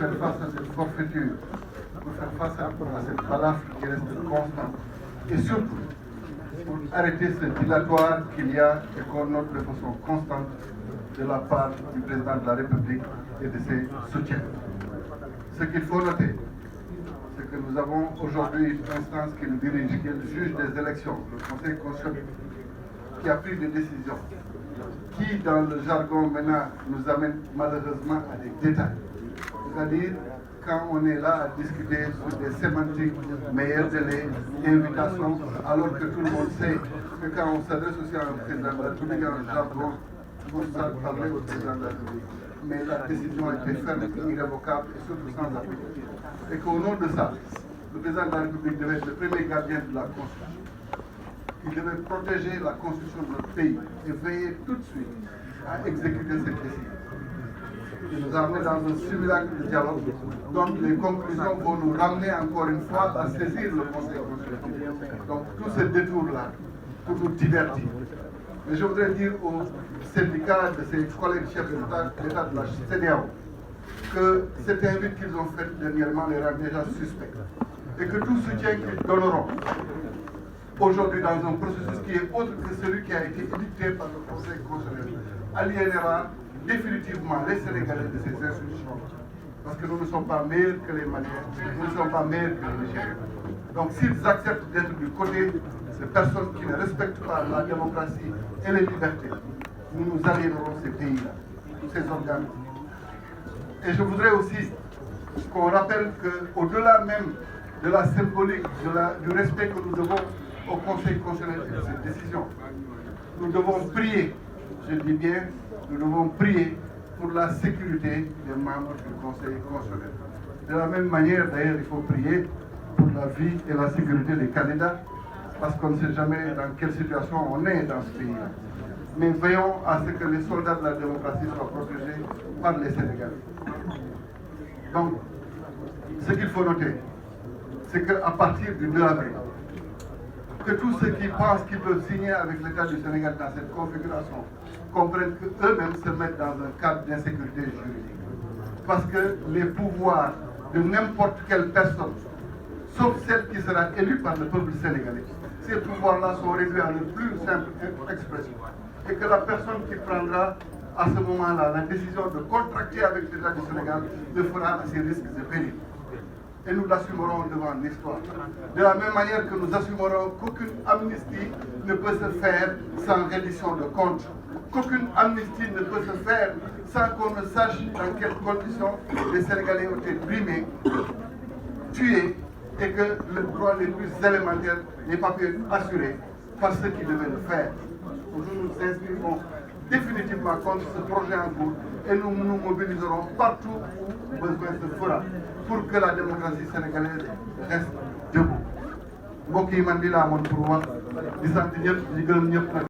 faire face à cette forfaiture, pour faire face à cette balafre qui reste constante, et surtout pour arrêter ce dilatoire qu'il y a et qu'on note de façon constante de la part du président de la République et de ses soutiens. Ce qu'il faut noter, c'est que nous avons aujourd'hui une instance qui nous dirige, qui est le juge des élections, le Conseil constitutionnel, qui a pris des décisions qui, dans le jargon maintenant, nous amène malheureusement à des détails. C'est-à-dire, quand on est là à discuter sur des sémantiques, meilleurs délais, invitations, alors que tout le monde sait que quand on s'adresse aussi à un président de la République, en jargon, on doit parler au président de la République. Mais la décision a été ferme, irrévocable et surtout sans appel. Et qu'au nom de ça, le président de la République devait être le premier gardien de la Constitution. Il devait protéger la Constitution de notre pays et veiller tout de suite à exécuter cette décision. Il nous a amené dans un simulacre de dialogue dont les conclusions vont nous ramener encore une fois à saisir le Conseil constitutionnel. Donc tout ce détour-là pour nous divertir. Mais je voudrais dire aux syndicats de ces collègues chefs d'État de la CEDEAO que cette invite qu'ils ont faite dernièrement les rend déjà suspects. Et que tout soutien qu'ils donneront aujourd'hui dans un processus qui est autre que celui qui a été édicté par le Conseil constitutionnel aliénera définitivement les Sénégalais de ces institutions. Parce que nous ne sommes pas meilleurs que les Maliens, nous ne sommes pas meilleurs que les Nigériens. Donc s'ils acceptent d'être du côté de personnes qui ne respectent pas la démocratie et les libertés, nous nous aliénerons ces pays-là, ces organes. Et je voudrais aussi qu'on rappelle qu'au-delà même de la symbolique, du respect que nous devons au Conseil constitutionnel et de cette décision, nous devons prier, je dis bien, nous devons prier pour la sécurité des membres du Conseil constitutionnel. De la même manière, d'ailleurs, il faut prier pour la vie et la sécurité des candidats, parce qu'on ne sait jamais dans quelle situation on est dans ce pays-là. Mais veillons à ce que les soldats de la démocratie soient protégés par les Sénégalais. Donc, ce qu'il faut noter, c'est qu'à partir du 2 avril, que tous ceux qui pensent qu'ils peuvent signer avec l'État du Sénégal dans cette configuration comprennent qu'eux-mêmes se mettent dans un cadre d'insécurité juridique. Parce que les pouvoirs de n'importe quelle personne, sauf celle qui sera élue par le peuple sénégalais, ces pouvoirs-là sont réduits à leur plus simple expression. Et que la personne qui prendra à ce moment-là la décision de contracter avec l'État du Sénégal le fera à ses risques et périls. Et nous l'assumerons devant l'histoire. De la même manière que nous assumerons qu'aucune amnistie ne peut se faire sans reddition de comptes. Qu'aucune amnistie ne peut se faire sans qu'on ne sache dans quelles conditions les Sénégalais ont été brimés, tués, et que le droit les plus élémentaires n'ait pas pu être assuré par ceux qui devaient le faire. Nous nous inscrirons définitivement contre ce projet en cours et nous nous mobiliserons partout où besoin se fera pour que la démocratie sénégalaise reste debout. mbokk yi man di laa amoon pour wax di sant ñëpp di gërëm ñëpp nag